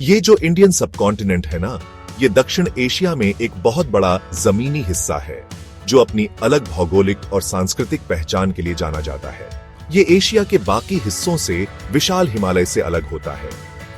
ये जो Indian subcontinent है ना, ये दक्षिण एशिया में एक बहुत बड़ा जमीनी हिस्सा है जो अपनी अलग भौगोलिक और सांस्कृतिक पहचान के लिए जाना जाता है। ये एशिया के बाकी हिस्सों से विशाल हिमालय से अलग होता है,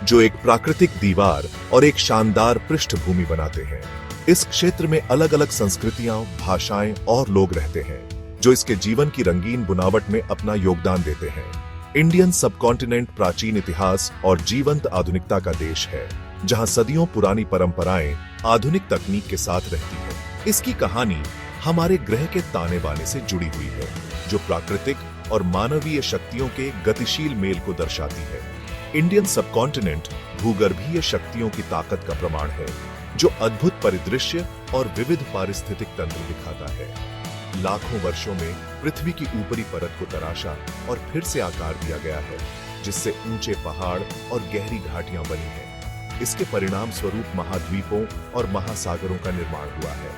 जो एक प्राकृतिक दीवार और एक शानदार पृष्ठभूमि बनाते हैं। इस क्षेत्र में अलग अलग संस्कृतियां, भाषाएं और लोग रहते हैं, जो इसके जीवन की रंगीन बुनावट में अपना योगदान देते हैं। इंडियन सबकॉन्टिनेंट प्राचीन इतिहास और जीवंत आधुनिकता का देश है, जहां सदियों पुरानी परंपराएं आधुनिक तकनीक के साथ रहती हैं। इसकी कहानी हमारे ग्रह के ताने बाने से जुड़ी हुई है, जो प्राकृतिक और मानवीय शक्तियों के गतिशील मेल को दर्शाती है। इंडियन सबकॉन्टिनेंट भूगर्भीय शक्तियों की ताकत का प्रमाण है, जो अद्भुत परिदृश्य और विविध पारिस्थितिक तंत्र दिखाता है। लाखों वर्षों में पृथ्वी की ऊपरी परत को तराशा और फिर से आकार दिया गया है, जिससे ऊंचे पहाड़ और गहरी घाटियां बनी हैं। इसके परिणाम स्वरूप महाद्वीपों और महासागरों का निर्माण हुआ है,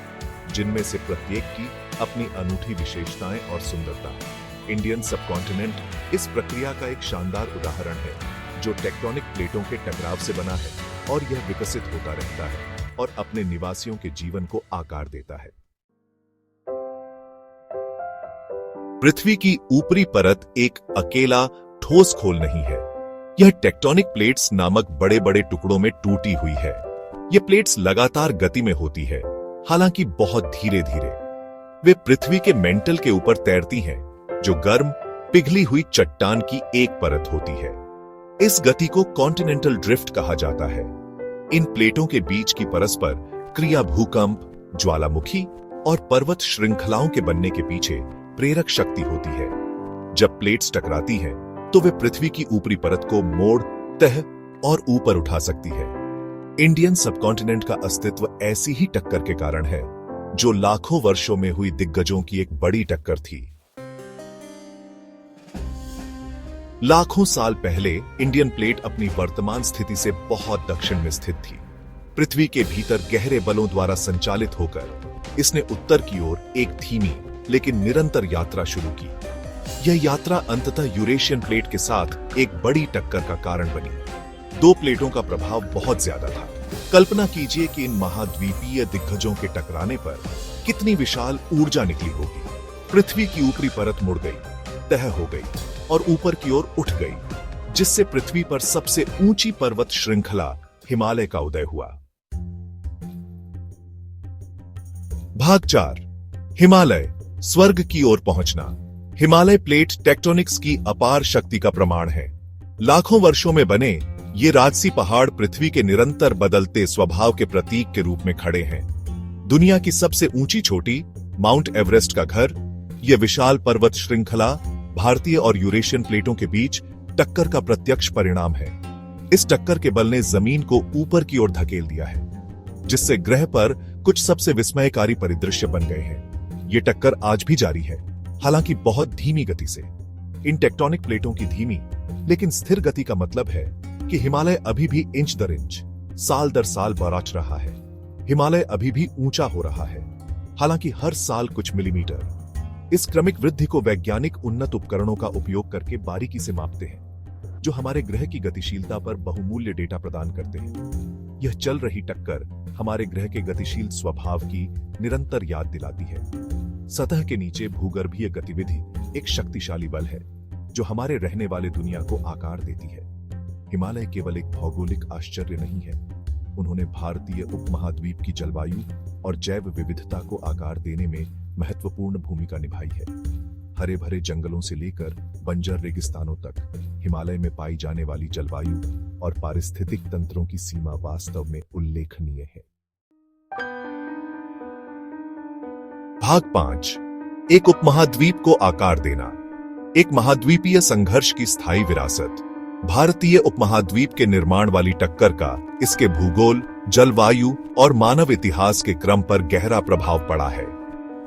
जिनमें से प्रत्येक की अपनी अनूठी विशेषताएं और सुंदरता है। इंडियन सबकॉन्टिनेंट इस प्रक्रिया का एक शानदार उदाहरण है, जो टेक्टोनिक प्लेटों के टकराव से बना है, और यह विकसित होता रहता है और अपने निवासियों के जीवन को आकार देता है। पृथ्वी की ऊपरी परत एक अकेला ठोस खोल नहीं है। यह टेक्टोनिक प्लेट्स नामक बड़े बड़े टुकड़ों में टूटी हुई है। ये प्लेट्स लगातार गति में होती है, हालांकि बहुत धीरे धीरे। वे पृथ्वी के मेंटल के ऊपर तैरती हैं, जो गर्म पिघली हुई चट्टान की एक परत होती है। इस गति को कॉन्टिनेंटल ड्रिफ्ट कहा जाता है। इन प्लेटों के बीच की परस्पर क्रिया भूकंप, ज्वालामुखी और पर्वत श्रृंखलाओं के बनने के पीछे प्रेरक शक्ति होती है। जब प्लेट्स टकराती हैं, तो वे पृथ्वी की ऊपरी परत को मोड़, तह और ऊपर उठा सकती है। इंडियन सबकॉन्टिनेंट का अस्तित्व ऐसी ही टक्कर के कारण है, जो लाखों वर्षों में हुई दिग्गजों की एक बड़ी टक्कर थी। लाखों साल पहले इंडियन प्लेट अपनी वर्तमान स्थिति से बहुत दक्षिण में स्थित थी। पृथ्वी के भीतर गहरे बलों द्वारा संचालित होकर इसने उत्तर की ओर एक धीमी लेकिन निरंतर यात्रा शुरू की। यह यात्रा अंततः यूरेशियन प्लेट के साथ एक बड़ी टक्कर का कारण बनी। दो प्लेटों का प्रभाव बहुत ज्यादा था। कल्पना कीजिए कि इन महाद्वीपीय दिग्गजों के टकराने पर कितनी विशाल ऊर्जा निकली होगी। पृथ्वी की ऊपरी परत मुड़ गई, तह हो गई और ऊपर की ओर उठ गई, जिससे पृथ्वी पर सबसे ऊंची पर्वत श्रृंखला हिमालय का उदय हुआ। भाग 4, हिमालय, स्वर्ग की ओर पहुंचना। हिमालय प्लेट टेक्टोनिक्स की अपार शक्ति का प्रमाण है। लाखों वर्षों में बने ये राजसी पहाड़ पृथ्वी के निरंतर बदलते स्वभाव के प्रतीक के रूप में खड़े हैं। दुनिया की सबसे ऊंची चोटी माउंट एवरेस्ट का घर, यह विशाल पर्वत श्रृंखला भारतीय और यूरेशियन प्लेटों के बीच टक्कर का प्रत्यक्ष परिणाम है। इस टक्कर के बल ने जमीन को ऊपर की ओर धकेल दिया है, जिससे ग्रह पर कुछ सबसे विस्मयकारी परिदृश्य बन गए हैं। ये टक्कर आज भी जारी है, हालांकि बहुत धीमी गति से। इन टेक्टोनिक प्लेटों की धीमी लेकिन स्थिर गति का मतलब है कि हिमालय अभी भी इंच दर इंच, साल दर साल बढ़ रहा है। हिमालय अभी भी ऊंचा हो रहा है, हालांकि हर साल कुछ मिलीमीटर। इस क्रमिक वृद्धि को वैज्ञानिक उन्नत उपकरणों का उपयोग करके बारीकी से मापते हैं, जो हमारे ग्रह की गतिशीलता पर बहुमूल्य डेटा प्रदान करते हैं। यह चल रही टक्कर हमारे ग्रह के गतिशील स्वभाव की निरंतर याद दिलाती है। सतह के नीचे भूगर्भीय गतिविधि एक शक्तिशाली बल है, जो हमारे रहने वाले दुनिया को आकार देती है। हिमालय केवल एक भौगोलिक आश्चर्य नहीं है, उन्होंने भारतीय उपमहाद्वीप की जलवायु और जैव विविधता को आकार देने में महत्वपूर्ण भूमिका निभाई है। हरे भरे जंगलों से लेकर बंजर रेगिस्तानों तक हिमालय में पाई जाने वाली जलवायु और पारिस्थितिक तंत्रों की सीमा वास्तव में उल्लेखनीय है। भाग 5, एक उपमहाद्वीप को आकार देना। एक महाद्वीपीय संघर्ष की स्थायी विरासत। भारतीय उपमहाद्वीप के निर्माण वाली टक्कर का इसके भूगोल, जलवायु और मानव इतिहास के क्रम पर गहरा प्रभाव पड़ा है।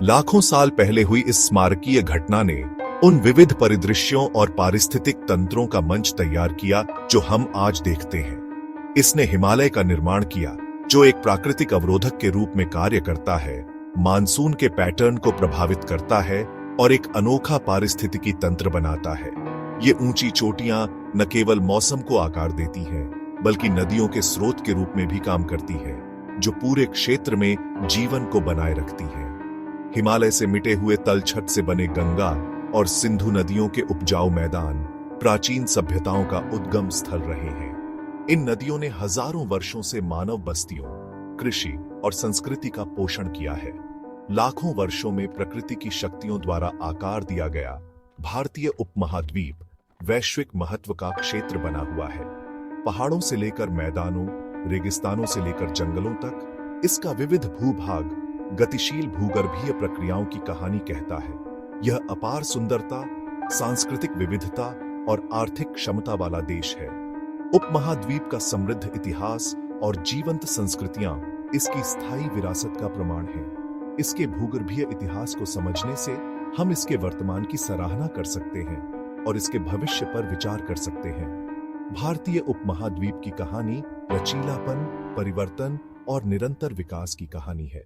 लाखों साल पहले हुई इस स्मारकीय घटना ने उन विविध परिदृश्यों और पारिस्थितिक तंत्रों का मंच तैयार किया जो हम आज देखते हैं। इसने हिमालय का निर्माण किया, जो एक प्राकृतिक अवरोधक के रूप में कार्य करता है, मानसून के पैटर्न को प्रभावित करता है और एक अनोखा पारिस्थितिकी तंत्र बनाता है। ये ऊंची चोटियां न केवल मौसम को आकार देती हैं, बल्कि नदियों के स्रोत के रूप में भी काम करती है, जो पूरे क्षेत्र में जीवन को बनाए रखती है। हिमालय से मिटे हुए तलछट से बने गंगा और सिंधु नदियों के उपजाऊ मैदान प्राचीन सभ्यताओं का उद्गम स्थल रहे हैं। इन नदियों ने हजारों वर्षों से मानव बस्तियों, कृषि और संस्कृति का पोषण किया है। लाखों वर्षों में प्रकृति की शक्तियों द्वारा आकार दिया गया भारतीय उपमहाद्वीप वैश्विक महत्व का क्षेत्र बना हुआ है। पहाड़ों से लेकर मैदानों, रेगिस्तानों से लेकर जंगलों तक इसका विविध भूभाग गतिशील भूगर्भीय प्रक्रियाओं की कहानी कहता है। यह अपार सुंदरता, सांस्कृतिक विविधता और आर्थिक क्षमता वाला देश है। उपमहाद्वीप का समृद्ध इतिहास और जीवंत संस्कृतियां इसकी स्थायी विरासत का प्रमाण हैं। इसके भूगर्भीय इतिहास को समझने से हम इसके वर्तमान की सराहना कर सकते हैं और इसके भविष्य पर विचार कर सकते हैं। भारतीय उपमहाद्वीप की कहानी लचीलापन, परिवर्तन और निरंतर विकास की कहानी है।